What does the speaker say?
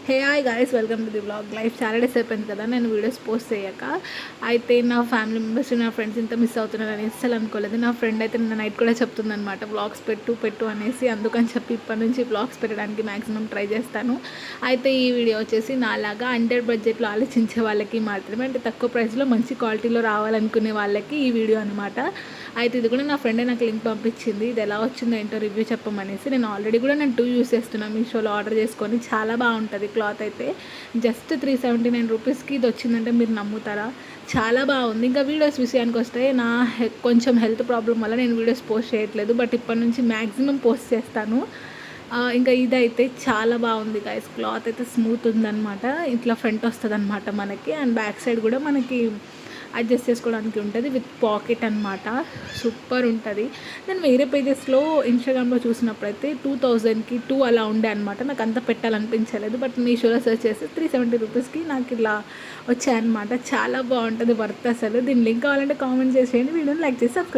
Hey hi guys, welcome to the blog. Life చాలా days అయిపోయింది కదా నేను వీడియోస్ పోస్ట్ చేయక. అయితే నా ఫ్యామిలీ మెంబర్స్, నా ఫ్రెండ్స్ ఇంత మిస్ అవుతున్నారని అస్సలు అనుకోలేదు. నా ఫ్రెండ్ అయితే నిన్న నైట్ కూడా చెప్తుందనమాట, బ్లాగ్స్ పెట్టు అనేసి. అందుకని చెప్పి ఇప్పటి నుంచి బ్లాగ్స్ పెట్టడానికి మ్యాక్సిమం ట్రై చేస్తాను. అయితే ఈ వీడియో వచ్చేసి నాలాగా అండర్ బడ్జెట్లో ఆలోచించే వాళ్ళకి మాత్రమే, అంటే తక్కువ ప్రైస్లో మంచి క్వాలిటీలో రావాలనుకునే వాళ్ళకి ఈ వీడియో అనమాట. అయితే ఇది కూడా నా ఫ్రెండే నాకు లింక్ పంపించింది, ఇది ఎలా వచ్చిందో ఏంటో రివ్యూ చెప్పమనేసి. నేను ఆల్రెడీ కూడా నేను 2 యూస్ చేస్తున్నాను మీషోలో ఆర్డర్ చేసుకొని. చాలా బాగుంటుంది క్లాత్ అయితే. జస్ట్ 379 రూపీస్కి ఇది వచ్చిందంటే మీరు నమ్ముతారా? చాలా బాగుంది. ఇంకా వీడియోస్ విషయానికి వస్తే కొంచెం హెల్త్ ప్రాబ్లం వల్ల నేను వీడియోస్ పోస్ట్ చేయట్లేదు, బట్ ఇప్పటి నుంచి మ్యాక్సిమం పోస్ట్ చేస్తాను. ఇంకా ఇదైతే చాలా బాగుంది గైస్. క్లాత్ అయితే స్మూత్ ఉందన్నమాట. ఇట్లా ఫ్రంట్ వస్తుంది అనమాట మనకి, అండ్ బ్యాక్ సైడ్ కూడా మనకి అడ్జస్ట్ చేసుకోవడానికి ఉంటుంది విత్ పాకెట్ అనమాట. సూపర్ ఉంటుంది. నేను వేరే పేజెస్లో ఇన్స్టాగ్రామ్లో చూసినప్పుడైతే 2000కి 2 అలా ఉండే అనమాట. నాకు అంత పెట్టాలనిపించలేదు, బట్ మీషోలో సెర్చ్ చేస్తే 370 రూపీస్కి నాకు ఇలా వచ్చాయన్నమాట. చాలా బాగుంటుంది, వర్త్ అసలు. దీని లింక్ కావాలంటే కామెంట్ చేసేయండి, వీడియోని లైక్ చేసి సబ్స్క్రైబ్.